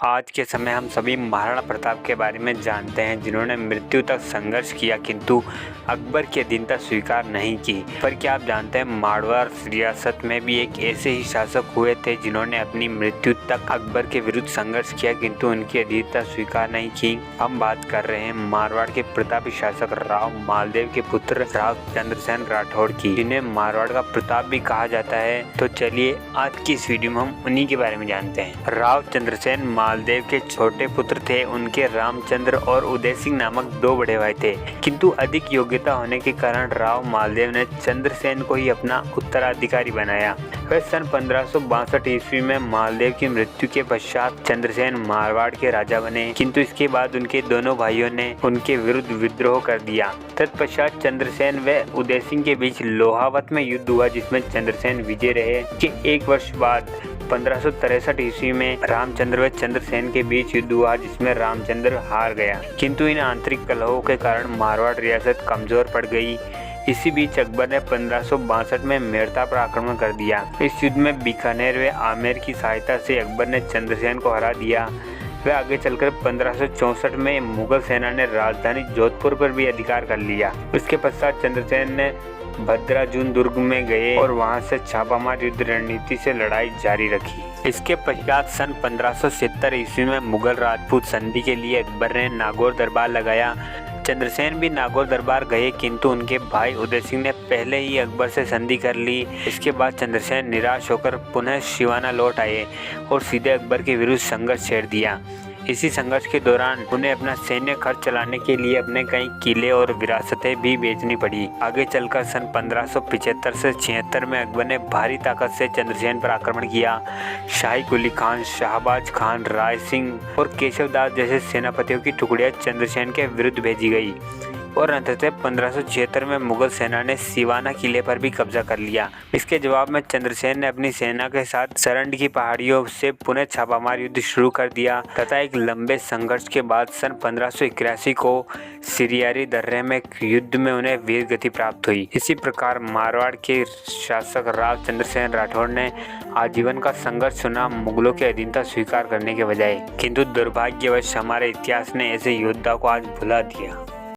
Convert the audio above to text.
आज के समय हम सभी महाराणा प्रताप के बारे में जानते हैं, जिन्होंने मृत्यु तक संघर्ष किया किंतु अकबर की अधीनता स्वीकार नहीं की। पर क्या आप जानते हैं, मारवाड़ रियासत में भी एक ऐसे ही शासक हुए थे जिन्होंने अपनी मृत्यु तक अकबर के विरुद्ध संघर्ष किया किंतु उनकी अधीनता स्वीकार नहीं की। हम बात कर रहे हैं मारवाड़ के प्रतापी शासक राव मालदेव के पुत्र राव चंद्रसेन राठौड़ की, जिन्हें मारवाड़ का प्रताप भी कहा जाता है। तो चलिए आज की इस वीडियो में हम उन्हीं के बारे में जानते हैं। राव चंद्रसेन मालदेव के छोटे पुत्र थे। उनके रामचंद्र और उदय सिंह नामक दो बड़े भाई थे, किंतु अधिक योग्यता होने के कारण राव मालदेव ने चंद्रसेन को ही अपना उत्तराधिकारी बनाया। वह सन 1562 ईस्वी में मालदेव की मृत्यु के पश्चात चंद्रसेन मारवाड़ के राजा बने, किंतु इसके बाद उनके दोनों भाइयों ने उनके विरुद्ध विद्रोह कर दिया। तत्पश्चात चंद्रसेन व उदय सिंह के बीच लोहावत में युद्ध हुआ, जिसमें चंद्रसेन विजय रहे। के एक वर्ष बाद 1563 ईस्वी में रामचंद्र व चंद्रसेन के बीच युद्ध हुआ, जिसमें रामचंद्र हार गया, किंतु इन आंतरिक कलहों के कारण मारवाड़ रियासत कमजोर पड़ गई। इसी बीच अकबर ने 1562 में मेड़ता पर आक्रमण कर दिया। इस युद्ध में बीकानेर व आमेर की सहायता से अकबर ने चंद्रसेन को हरा दिया। वह आगे चलकर 1564 में मुगल सेना ने राजधानी जोधपुर पर भी अधिकार कर लिया। इसके पश्चात चंद्रसेन ने भद्राजुन दुर्ग में गए और वहां से छापामार युद्ध रणनीति से लड़ाई जारी रखी। इसके पश्चात सन 1570 ईस्वी में मुगल राजपूत संधि के लिए अकबर ने नागौर दरबार लगाया। चंद्रसेन भी नागौर दरबार गए, किंतु उनके भाई उदय सिंह ने पहले ही अकबर से संधि कर ली। इसके बाद चंद्रसेन निराश होकर पुनः सिवाना लौट आए और सीधे अकबर के विरुद्ध संघर्ष छेड़ दिया। इसी संघर्ष के दौरान उन्हें अपना सैन्य खर्च चलाने के लिए अपने कई किले और विरासतें भी बेचनी पड़ी। आगे चलकर सन 1575 से 76 में अकबर ने भारी ताकत से चंद्रसेन पर आक्रमण किया। शाही कुली खान, शाहबाज खान, राय सिंह और केशवदास जैसे सेनापतियों की टुकड़ियां चंद्रसेन के विरुद्ध भेजी गई और अंततः 1576 में मुगल सेना ने सिवाना किले पर भी कब्जा कर लिया। इसके जवाब में चंद्रसेन ने अपनी सेना के साथ सरंड की पहाड़ियों से पुनः छापामार युद्ध शुरू कर दिया तथा एक लंबे संघर्ष के बाद सन 1581 को सिरियारी दर्रे में युद्ध में उन्हें वीर गति प्राप्त हुई। इसी प्रकार मारवाड़ के शासक राव चंद्रसेन राठौड़ ने आजीवन का संघर्ष चुना, मुगलों की अधीनता स्वीकार करने के बजाय, किंतु दुर्भाग्यवश हमारे इतिहास ने ऐसे योद्धा को आज भुला दिया।